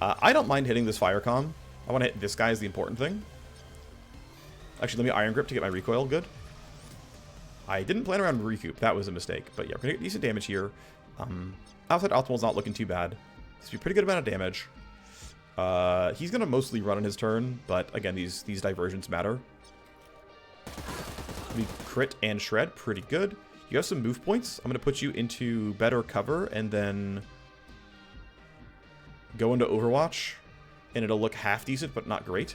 I don't mind hitting this Fire Comm. I want to hit this guy is the important thing. Actually, let me Iron Grip to get my recoil good. I didn't plan around recoup. That was a mistake. But yeah, we're going to get decent damage here. Outside Optimal's not looking too bad. This will be a pretty good amount of damage. He's going to mostly run on his turn, but again, these diversions matter. We crit and shred, pretty good. You have some move points. I'm going to put you into better cover and then go into Overwatch, and it'll look half decent, but not great.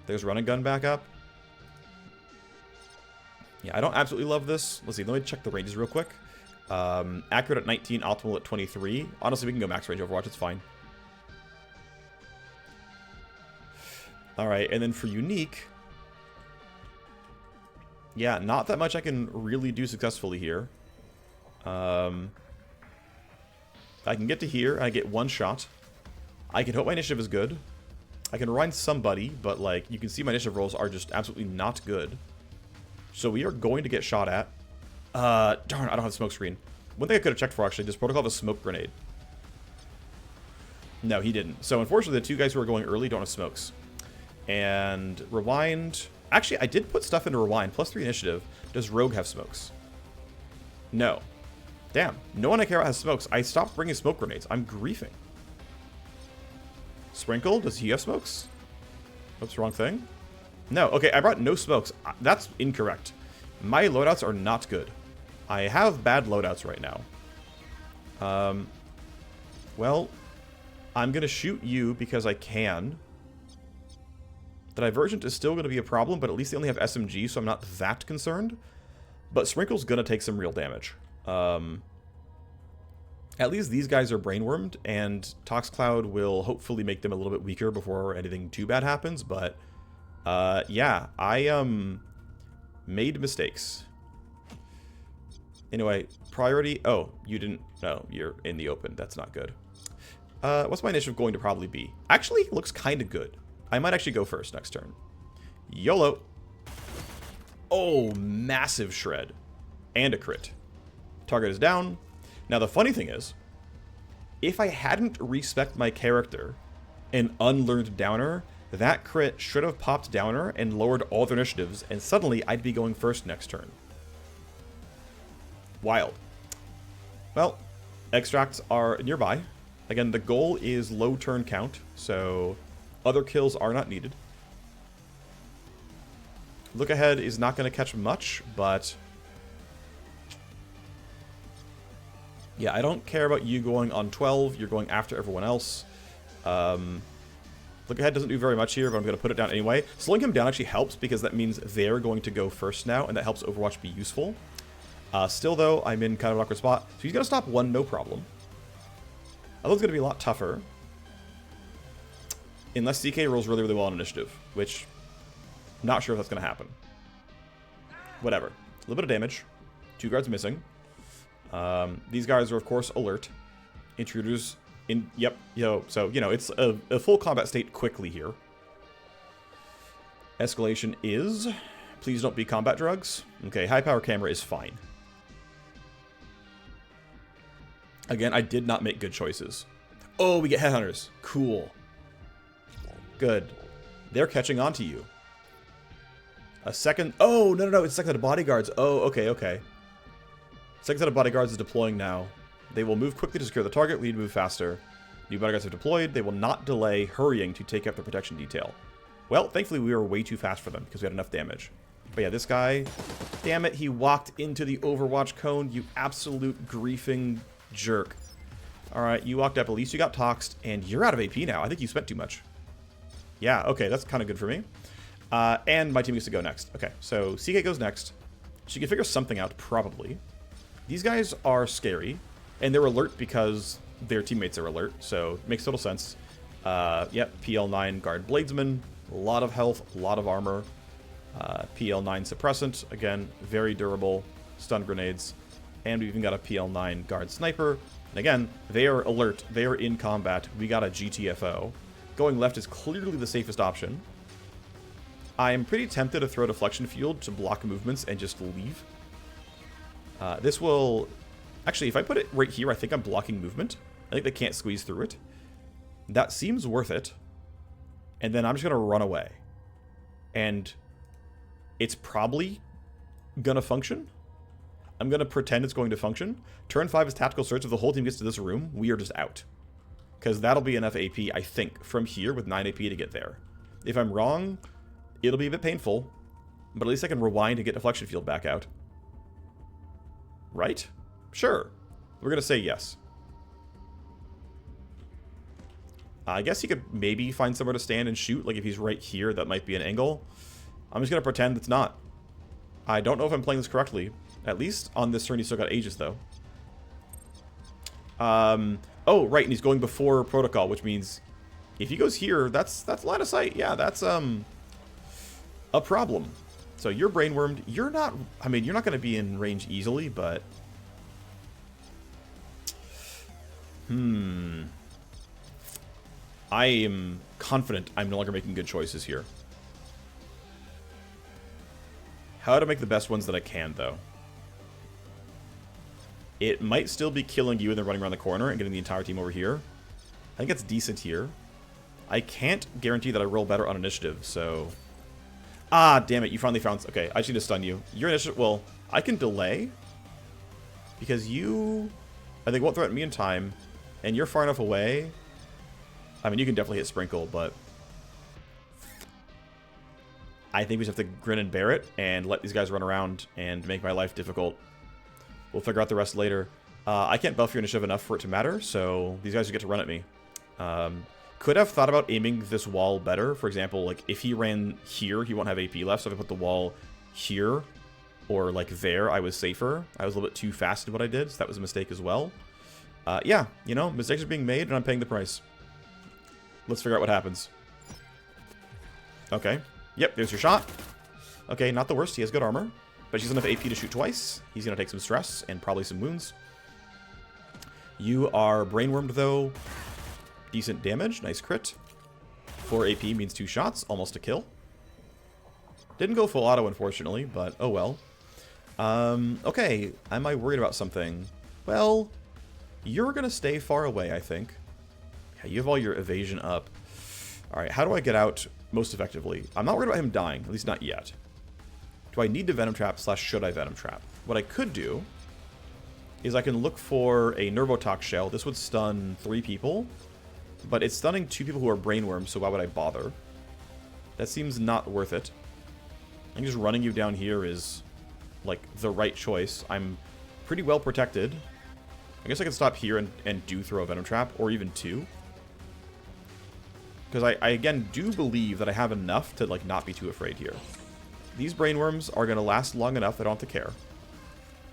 There's Run and Gun back up. Yeah, I don't absolutely love this. Let's see, let me check the ranges real quick. Accurate at 19, optimal at 23. Honestly, we can go max range Overwatch, it's fine. Alright, and then for Unique... Yeah, not that much I can really do successfully here. I can get to here, and I get one shot. I can hope my initiative is good. I can rewind somebody, but, like, you can see my initiative rolls are just absolutely not good. So we are going to get shot at. Darn, I don't have a smoke screen. One thing I could have checked for, actually, does Protocol have a smoke grenade? No, he didn't. So, unfortunately, the 2 guys who are going early don't have smokes. And Rewind... Actually, I did put stuff into Rewind. +3 initiative. Does Rogue have smokes? No. Damn. No one I care about has smokes. I stopped bringing smoke grenades. I'm griefing. Sprinkle, does he have smokes? Oops, wrong thing. No. Okay, I brought no smokes. That's incorrect. My loadouts are not good. I have bad loadouts right now. Well, I'm going to shoot you because I can. The Divergent is still going to be a problem, but at least they only have SMG, so I'm not that concerned. But Sprinkle's going to take some real damage. At least these guys are brainwormed, and Tox Cloud will hopefully make them a little bit weaker before anything too bad happens. But, yeah, I made mistakes. Anyway, priority. Oh, you didn't. No, you're in the open. That's not good. What's my initiative going to probably be? Actually, it looks kind of good. I might actually go first next turn. YOLO. Oh, massive shred. And a crit. Target is down. Now, the funny thing is, if I hadn't respect my character and unlearned Downer, that crit should have popped Downer and lowered all their initiatives, and suddenly I'd be going first next turn. Wild. Well, extracts are nearby. Again, the goal is low turn count, so other kills are not needed. Look ahead is not going to catch much, but yeah, I don't care about you going on 12. You're going after everyone else. Look ahead doesn't do very much here, but I'm going to put it down anyway. Slowing him down actually helps because that means they're going to go first now, and that helps Overwatch be useful. Still, though, I'm in kind of an awkward spot. So he's going to stop one, no problem. Although it's going to be a lot tougher. Unless CK rolls really, really well on initiative, which I'm not sure if that's going to happen. Whatever. A little bit of damage. 2 guards missing. These guys are, of course, alert. Intruders in... Yep. So, it's a full combat state quickly here. Escalation is... Please don't be combat drugs. Okay, high power camera is fine. Again, I did not make good choices. Oh, we get headhunters. Cool. Good. They're catching on to you. A second... Oh, no. It's a second set of bodyguards. Oh, okay. Second set of bodyguards is deploying now. They will move quickly to secure the target. We need to move faster. New bodyguards have deployed. They will not delay hurrying to take up the protection detail. Well, thankfully we were way too fast for them because we had enough damage. But yeah, this guy... Damn it, he walked into the Overwatch cone, you absolute griefing jerk. Alright, you walked up. At least you got toxed, and you're out of AP now. I think you spent too much. Yeah, okay, that's kind of good for me. And my team gets to go next. Okay, so CK goes next. She can figure something out, probably. These guys are scary, and they're alert because their teammates are alert, so it makes total sense. Yep, PL9 Guard Bladesman, a lot of health, a lot of armor. PL9 Suppressant, again, very durable. Stun grenades. And we've even got a PL9 Guard Sniper. And again, they are alert, they are in combat. We got a GTFO. Going left is clearly the safest option. I'm pretty tempted to throw Deflection Field to block movements and just leave. This will... Actually, if I put it right here, I think I'm blocking movement. I think they can't squeeze through it. That seems worth it. And then I'm just going to run away. And it's probably going to function. I'm going to pretend it's going to function. Turn 5 is Tactical Search. If the whole team gets to this room, we are just out. Because that'll be enough AP, I think, from here with 9 AP to get there. If I'm wrong, it'll be a bit painful. But at least I can rewind and get Deflection Field back out. Right? Sure. We're going to say yes. I guess he could maybe find somewhere to stand and shoot. Like if he's right here, that might be an angle. I'm just going to pretend it's not. I don't know if I'm playing this correctly. At least on this turn, he's still got Aegis, though. Oh, right, and he's going before Protocol, which means if he goes here, that's line of sight. Yeah, that's a problem. So you're brainwormed. You're not... I mean, you're not going to be in range easily, but... I am confident I'm no longer making good choices here. How to make the best ones that I can, though. It might still be killing you and then running around the corner and getting the entire team over here. I think it's decent here. I can't guarantee that I roll better on initiative, so... Ah, damn it, you finally found... Okay, I just need to stun you. Your initiative... Well, I can delay. Because you... I think won't threaten me in time. And you're far enough away. I mean, you can definitely hit Sprinkle, but... I think we just have to grin and bear it and let these guys run around and make my life difficult. We'll figure out the rest later. I can't buff your initiative enough for it to matter, so these guys will get to run at me. Could have thought about aiming this wall better. For example, like if he ran here, he won't have AP left, so if I put the wall here or like there, I was safer. I was a little bit too fast in what I did, so that was a mistake as well. Yeah, you know, mistakes are being made and I'm paying the price. Let's figure out what happens. Okay. Yep, there's your shot. Okay, not the worst. He has good armor. But she's enough AP to shoot twice. He's going to take some stress and probably some wounds. You are brainwormed, though. Decent damage. Nice crit. 4 AP means 2 shots. Almost a kill. Didn't go full auto, unfortunately, but oh well. Okay. Am I worried about something? Well, you're going to stay far away, I think. Yeah, you have all your evasion up. Alright, how do I get out most effectively? I'm not worried about him dying, at least not yet. Do I need to Venom Trap / should I Venom Trap? What I could do is I can look for a Nervotox Shell. This would stun 3 people, but it's stunning 2 people who are brainworms, so why would I bother? That seems not worth it. I think just running you down here is, like, the right choice. I'm pretty well protected. I guess I can stop here and do throw a Venom Trap, or even 2. Because I again, do believe that I have enough to, like, not be too afraid here. These brainworms are going to last long enough that I don't have to care.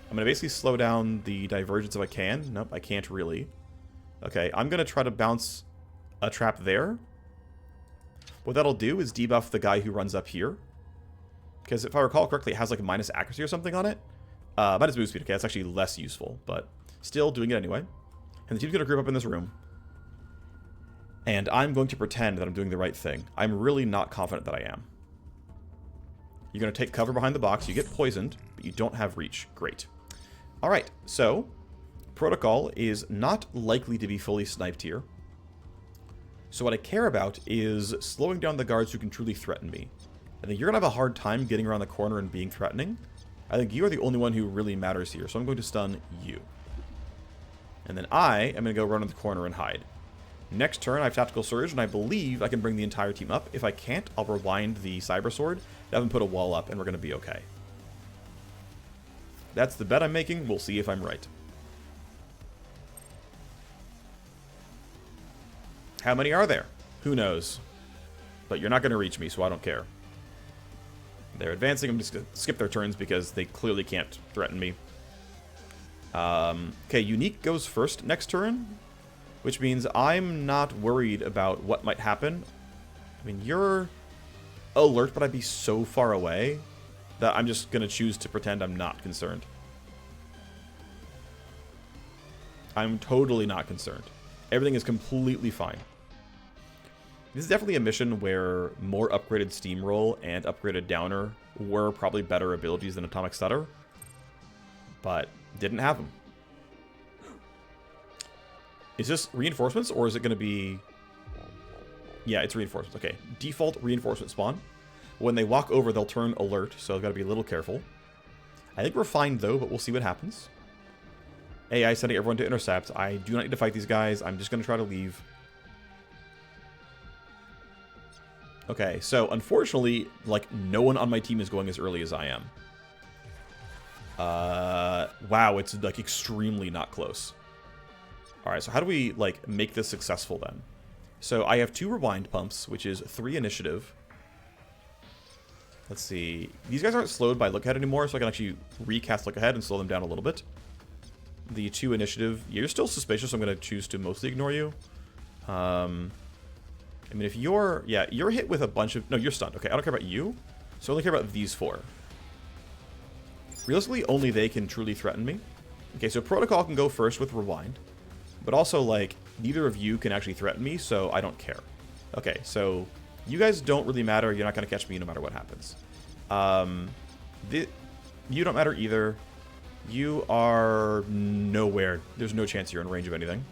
I'm going to basically slow down the divergence if I can. Nope, I can't really. Okay, I'm going to try to bounce a trap there. What that'll do is debuff the guy who runs up here. Because if I recall correctly, it has like a minus accuracy or something on it. Minus move speed. Okay, that's actually less useful, but still doing it anyway. And the team's going to group up in this room. And I'm going to pretend that I'm doing the right thing. I'm really not confident that I am. You're going to take cover behind the box. You get poisoned, but you don't have reach. Great. All right, so Protocol is not likely to be fully sniped here. So what I care about is slowing down the guards who can truly threaten me. I think you're going to have a hard time getting around the corner and being threatening. I think you are the only one who really matters here, so I'm going to stun you. And then I am going to go run in the corner and hide. Next turn, I have Tactical Surge, and I believe I can bring the entire team up. If I can't, I'll rewind the Cyber Sword, have him put a wall up, and we're going to be okay. That's the bet I'm making. We'll see if I'm right. How many are there? Who knows? But you're not going to reach me, so I don't care. They're advancing. I'm just going to skip their turns because they clearly can't threaten me. Okay, Unique goes first next turn, which means I'm not worried about what might happen. I mean, you're alert, but I'd be so far away that I'm just going to choose to pretend I'm not concerned. I'm totally not concerned. Everything is completely fine. This is definitely a mission where more upgraded Steamroll and upgraded Downer were probably better abilities than Atomic Stutter, but didn't have them. Is this reinforcements, or is it going to be... Yeah, it's reinforcements. Okay, default reinforcement spawn. When they walk over, they'll turn alert, so I've got to be a little careful. I think we're fine, though, but we'll see what happens. AI sending everyone to intercept. I do not need to fight these guys. I'm just going to try to leave. Okay, so unfortunately, like, no one on my team is going as early as I am. Wow, it's, like, extremely not close. Alright, so how do we, like, make this successful then? So I have 2 rewind pumps, which is 3 initiative. Let's see. These guys aren't slowed by look ahead anymore, so I can actually recast look ahead and slow them down a little bit. The 2 initiative, you're still suspicious, so I'm going to choose to mostly ignore you. I mean, if you're... Yeah, you're hit with a bunch of... No, you're stunned. Okay, I don't care about you. So I only care about these 4. Realistically, only they can truly threaten me. Okay, so Protocol can go first with Rewind. But also, like, neither of you can actually threaten me, so I don't care. Okay, so you guys don't really matter. You're not going to catch me no matter what happens. You don't matter either. You are nowhere. There's no chance you're in range of anything.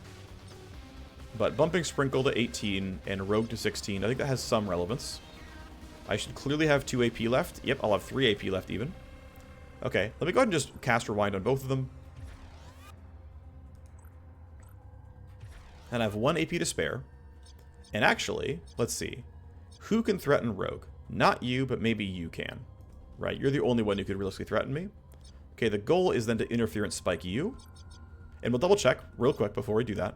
But bumping Sprinkle to 18 and Rogue to 16, I think that has some relevance. I should clearly have 2 AP left. Yep, I'll have 3 AP left even. Okay, let me go ahead and just cast Rewind on both of them. And I have 1 AP to spare. And actually, let's see. Who can threaten Rogue? Not you, but maybe you can. Right, you're the only one who could realistically threaten me. Okay, the goal is then to Interference Spike you. And we'll double check real quick before we do that.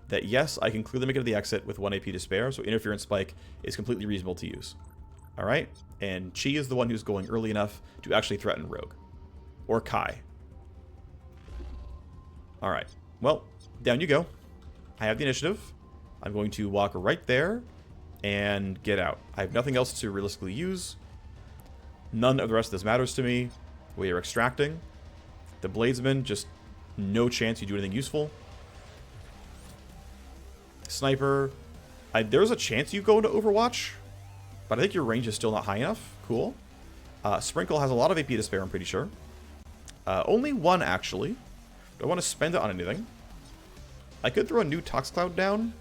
That yes, I can clearly make it to the exit with 1 AP to spare, so Interference Spike is completely reasonable to use. Alright, and Chi is the one who's going early enough to actually threaten Rogue. Or Kai. Alright, well, down you go. I have the initiative. I'm going to walk right there and get out. I have nothing else to realistically use. None of the rest of this matters to me. We are extracting. The Bladesman, just no chance you do anything useful. Sniper. There's a chance you go into Overwatch, but I think your range is still not high enough. Cool. Sprinkle has a lot of AP to spare, I'm pretty sure. Only one, actually. Do I want to spend it on anything? I could throw a new Tox Cloud down.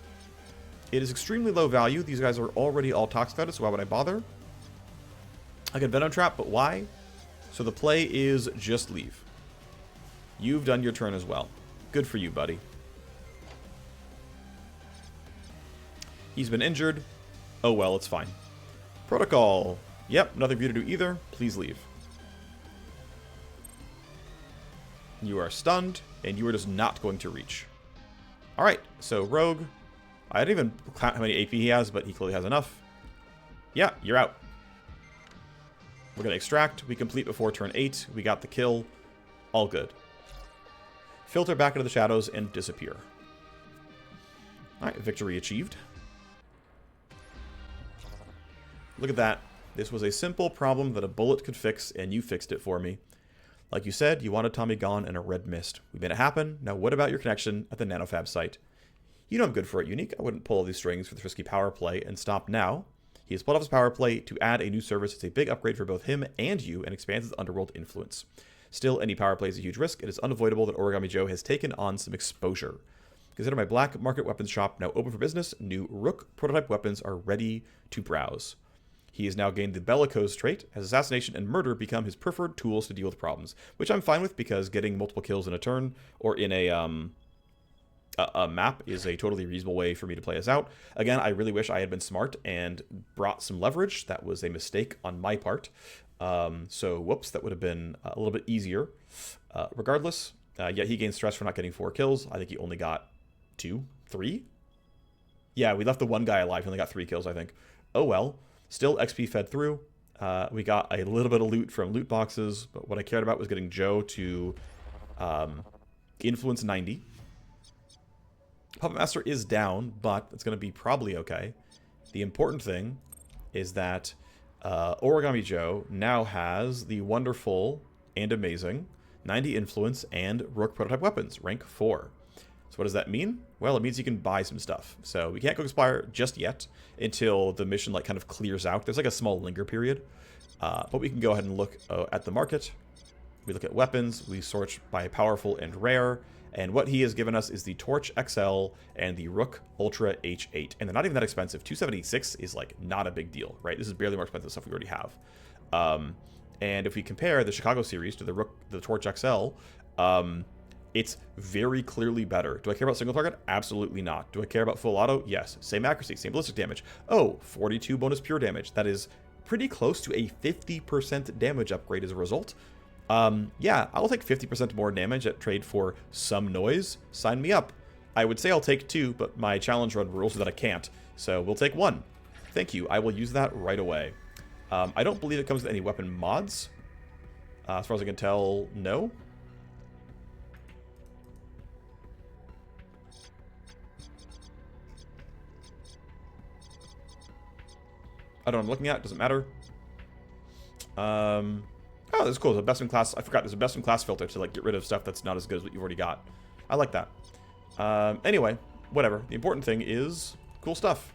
It is extremely low value. These guys are already all Tox Clouded, so why would I bother? I could Venom Trap, but why? So the play is just leave. You've done your turn as well. Good for you, buddy. He's been injured. Oh well, it's fine. Protocol. Yep, nothing for you to do either. Please leave. You are stunned, and you are just not going to reach. Alright, so Rogue. I didn't even count how many AP he has, but he clearly has enough. Yeah, you're out. We're going to extract. We complete before turn 8. We got the kill. All good. Filter back into the shadows and disappear. Alright, victory achieved. Look at that. This was a simple problem that a bullet could fix, and you fixed it for me. Like you said, you wanted Tommy gone in a red mist. We made it happen. Now what about your connection at the nanofab site? You know I'm good for it, Unique. I wouldn't pull all these strings for the risky power play and stop now. He has pulled off his power play to add a new service. It's a big upgrade for both him and you and expands his underworld influence. Still, any power play is a huge risk. It is unavoidable that Origami Joe has taken on some exposure. Consider my black market weapons shop now open for business. New Rook prototype weapons are ready to browse. He has now gained the bellicose trait, as assassination and murder become his preferred tools to deal with problems, which I'm fine with because getting multiple kills in a turn or in a map is a totally reasonable way for me to play this out. Again, I really wish I had been smart and brought some leverage. That was a mistake on my part. So, whoops, that would have been a little bit easier. Regardless, yeah, he gained stress for not getting 4 kills. I think he only got 2, 3? Yeah, we left the one guy alive. He only got 3 kills, I think. Oh well. Still, XP fed through. We got a little bit of loot from loot boxes, but what I cared about was getting Joe to influence 90. Puppet Master is down, but it's going to be probably okay. The important thing is that Origami Joe now has the wonderful and amazing 90 influence and Rook prototype weapons, rank 4. So what does that mean? Well, it means you can buy some stuff. So we can't go expire just yet until the mission like kind of clears out. There's like a small linger period. But we can go ahead and look at the market. We look at weapons. We sort by powerful and rare. And what he has given us is the Torch XL and the Rook Ultra H8. And they're not even that expensive. 276 is like not a big deal, right? This is barely more expensive stuff we already have. And if we compare the Chicago series to the Torch XL, it's very clearly better. Do I care about single target? Absolutely not. Do I care about full auto? Yes. Same accuracy, same ballistic damage. Oh, 42 bonus pure damage. That is pretty close to a 50% damage upgrade as a result. Yeah, I'll take 50% more damage at trade for some noise. Sign me up. I would say I'll take 2, but my challenge run rules that I can't. So we'll take 1. Thank you. I will use that right away. I don't believe it comes with any weapon mods. As far as I can tell, no. I don't know what I'm looking at. Doesn't matter. Oh, this is cool. There's a best in class. I forgot. There's a best in class filter to like get rid of stuff that's not as good as what you've already got. I like that. Anyway, whatever. The important thing is cool stuff.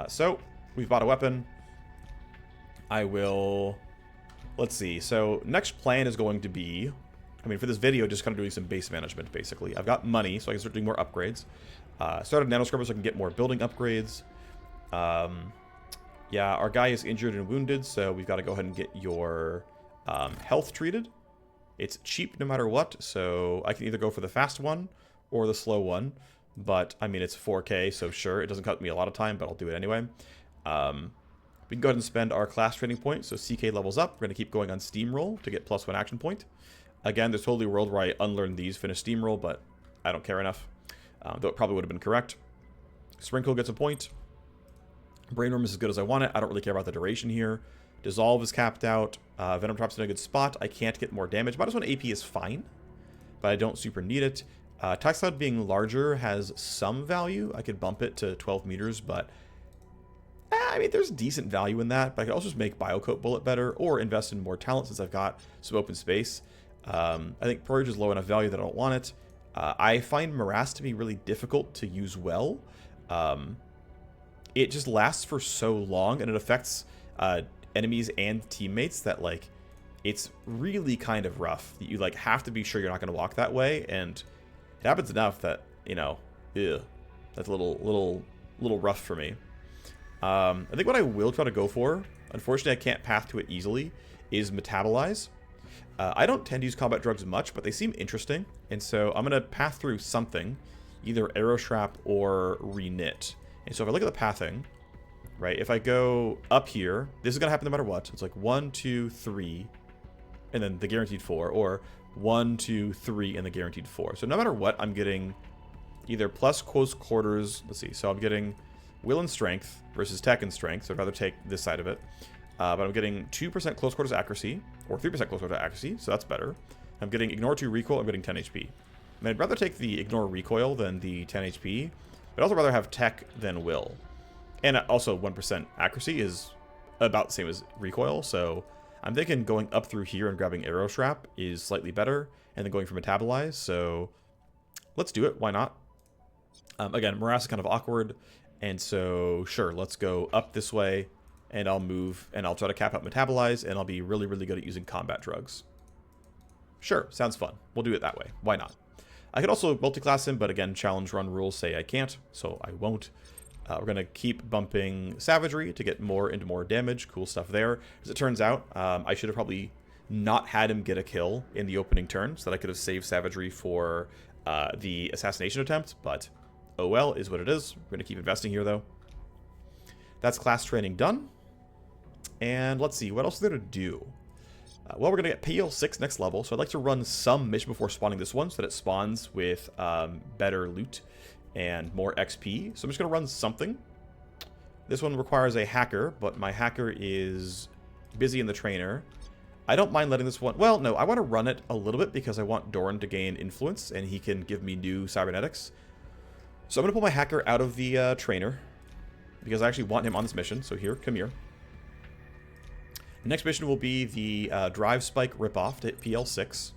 So we've bought a weapon. I will. Let's see. So next plan is going to be, I mean, for this video, just kind of doing some base management basically. I've got money, so I can start doing more upgrades. Started nano scrubber so I can get more building upgrades. Yeah, our guy is injured and wounded, so we've got to go ahead and get your health treated. It's cheap no matter what, so I can either go for the fast one or the slow one. But, I mean, it's 4K, so sure, it doesn't cut me a lot of time, but I'll do it anyway. We can go ahead and spend our class training point, so CK levels up. We're going to keep going on Steamroll to get +1 action point. Again, there's totally a world where I unlearn these, finish Steamroll, but I don't care enough. Though it probably would have been correct. Sprinkle gets a point. Brainworm is as good as I want it. I don't really care about the duration here. Dissolve is capped out. Venom Trap's in a good spot. I can't get more damage. -1 AP is fine, but I don't super need it. Tox Cloud being larger has some value. I could bump it to 12 meters, but I I mean, there's decent value in that, but I could also just make Biocoat Bullet better or invest in more talent since I've got some open space. I think Purge is low enough value that I don't want it. I find Morass to be really difficult to use well. It just lasts for so long, and it affects enemies and teammates that, like, it's really kind of rough. You, like, have to be sure you're not going to walk that way, and it happens enough that, you know, that's a little rough for me. I think what I will try to go for, unfortunately I can't path to it easily, is Metabolize. I don't tend to use combat drugs much, but they seem interesting, and so I'm going to path through something, either Arrow Shrap or Reknit. And so if I look at the pathing, right, if I go up here, this is going to happen no matter what. It's like 1, 2, 3, and then the guaranteed 4, or 1, 2, 3, and the guaranteed 4. So no matter what, I'm getting either plus close quarters, let's see, so I'm getting Will and Strength versus Tech and Strength, so I'd rather take this side of it. But I'm getting 2% close quarters accuracy, or 3% close quarters accuracy, so that's better. I'm getting Ignore 2 Recoil, I'm getting 10 HP. I mean, I'd rather take the Ignore Recoil than the 10 HP, but I'd also rather have Tech than Will. And also 1% accuracy is about the same as Recoil, so I'm thinking going up through here and grabbing Arrow Shrap is slightly better, and then going for Metabolize, so let's do it, why not? Again, Morass is kind of awkward, and so sure, let's go up this way, and I'll move, and I'll try to cap out Metabolize, and I'll be really, really good at using combat drugs. Sure, sounds fun. We'll do it that way. Why not? I could also multi-class him, but again, challenge run rules say I can't, so I won't. We're going to keep bumping Savagery to get more into more damage. Cool stuff there. As it turns out, I should have probably not had him get a kill in the opening turn, so that I could have saved Savagery for the assassination attempt, but oh well, is what it is. We're going to keep investing here, though. That's class training done. And let's see, what else is there to do? Well, we're going to get PL6 next level, so I'd like to run some mission before spawning this one so that it spawns with better loot and more XP. So I'm just going to run something. This one requires a hacker, but my hacker is busy in the trainer. I don't mind letting this one... Well, no, I want to run it a little bit because I want Doran to gain influence, and he can give me new cybernetics. So I'm going to pull my hacker out of the trainer because I actually want him on this mission. So here, come here. Next mission will be the Drive Spike ripoff to hit PL6.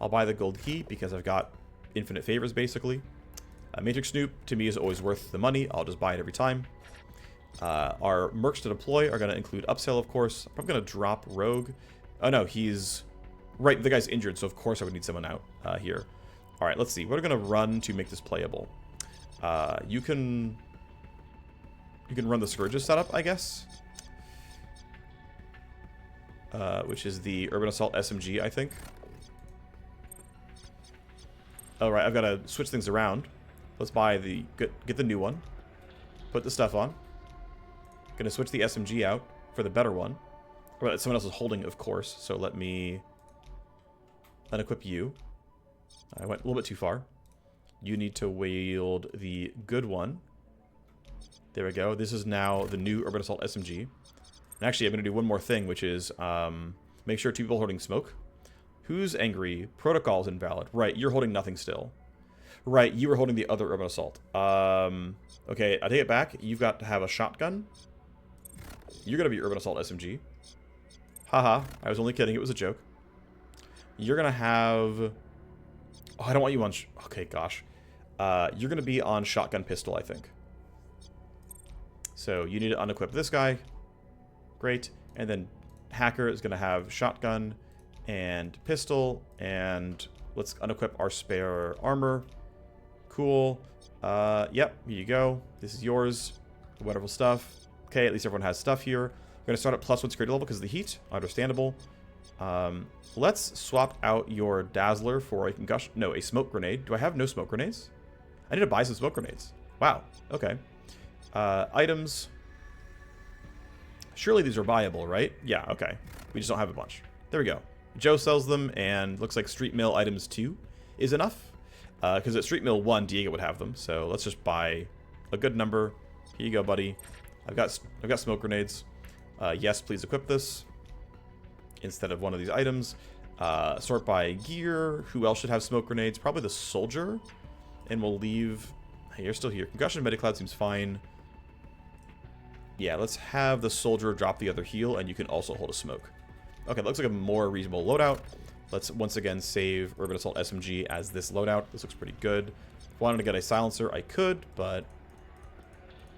I'll buy the gold key because I've got infinite favors, basically. Matrix Snoop, to me, is always worth the money. I'll just buy it every time. Our mercs to deploy are going to include upsell, of course. I'm going to drop Rogue. Oh, no, he's... Right, the guy's injured, so of course I would need someone out here. All right, let's see. What are we going to run to make this playable? You can run the Scourge's setup, I guess. Which is the Urban Assault SMG, I think. All right, I've got to switch things around. Let's buy the... Get the new one. Put the stuff on. Gonna switch the SMG out for the better one. But someone else is holding, of course, so let me unequip you. I went a little bit too far. You need to wield the good one. There we go. This is now the new Urban Assault SMG. And actually, I'm going to do one more thing, which is make sure 2 people are holding smoke. Who's angry? Protocol's invalid. Right, you're holding nothing still. Right, you were holding the other Urban Assault. Okay, I take it back. You've got to have a shotgun. You're going to be Urban Assault SMG. Haha, I was only kidding. It was a joke. You're going to have... Oh, I don't want you on... Okay, gosh. You're going to be on shotgun pistol, I think. So you need to unequip this guy. Great. And then hacker is going to have shotgun and pistol. And let's unequip our spare armor. Cool. Yep, here you go. This is yours. Wonderful stuff. Okay, at least everyone has stuff here. We're going to start at +1 security level because of the heat. Understandable. Let's swap out your Dazzler for a concussion. No, a smoke grenade. Do I have no smoke grenades? I need to buy some smoke grenades. Wow. Okay. Items. Surely these are viable, right? Yeah, okay. We just don't have a bunch. There we go. Joe sells them, and looks like Street Mill items 2 is enough. Because at Street Mill 1, Diego would have them. So let's just buy a good number. Here you go, buddy. I've got smoke grenades. Yes, please equip this instead of one of these items. Sort by gear. Who else should have smoke grenades? Probably the soldier. And we'll leave... Hey, you're still here. Concussion Medicloud seems fine. Yeah, let's have the soldier drop the other heal, and you can also hold a smoke. Okay, looks like a more reasonable loadout. Let's once again save Urban Assault SMG as this loadout. This looks pretty good. If I wanted to get a silencer, I could, but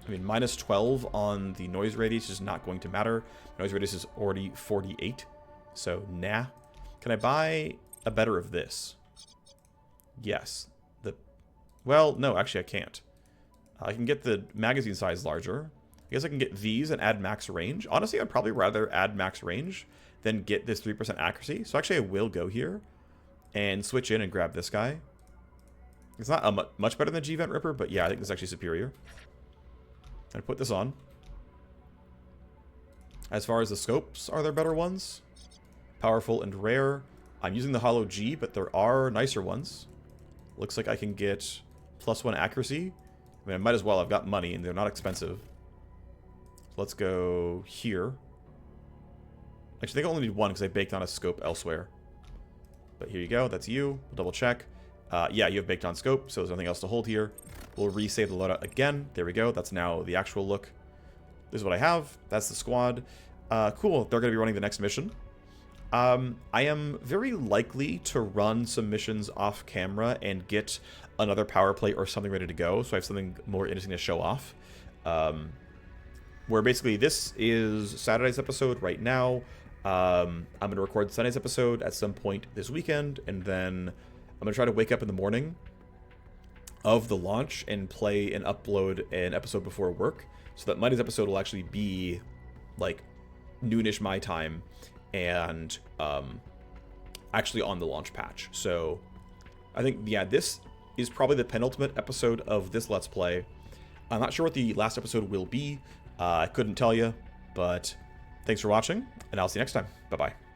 I mean, minus 12 on the noise radius is not going to matter. Noise radius is already 48, so nah. Can I buy a better of this? Yes. Well, no, actually I can't. I can get the magazine size larger. I guess I can get these and add max range. Honestly, I'd probably rather add max range than get this 3% accuracy. So actually I will go here and switch in and grab this guy. It's not much better than G-Vent Ripper, but yeah, I think this is actually superior. And put this on. As far as the scopes, are there better ones? Powerful and rare. I'm using the Hollow G, but there are nicer ones. Looks like I can get +1 accuracy. I mean, I might as well. I've got money, and they're not expensive. So let's go here. Actually, I think I only need one because I baked on a scope elsewhere. But here you go. That's you. We'll double check. Yeah, you have baked on scope, so there's nothing else to hold here. We'll resave the loadout again. There we go. That's now the actual look. This is what I have. That's the squad. Cool. They're going to be running the next mission. I am very likely to run some missions off camera and get another power play or something ready to go, so I have something more interesting to show off. Where basically this is Saturday's episode right now. I'm going to record Sunday's episode at some point this weekend, and then I'm going to try to wake up in the morning of the launch and play and upload an episode before work, so that Monday's episode will actually be like noonish my time and actually on the launch patch. So I think, yeah, this is probably the penultimate episode of this Let's Play. I'm not sure what the last episode will be. I couldn't tell you, but thanks for watching, and I'll see you next time. Bye-bye.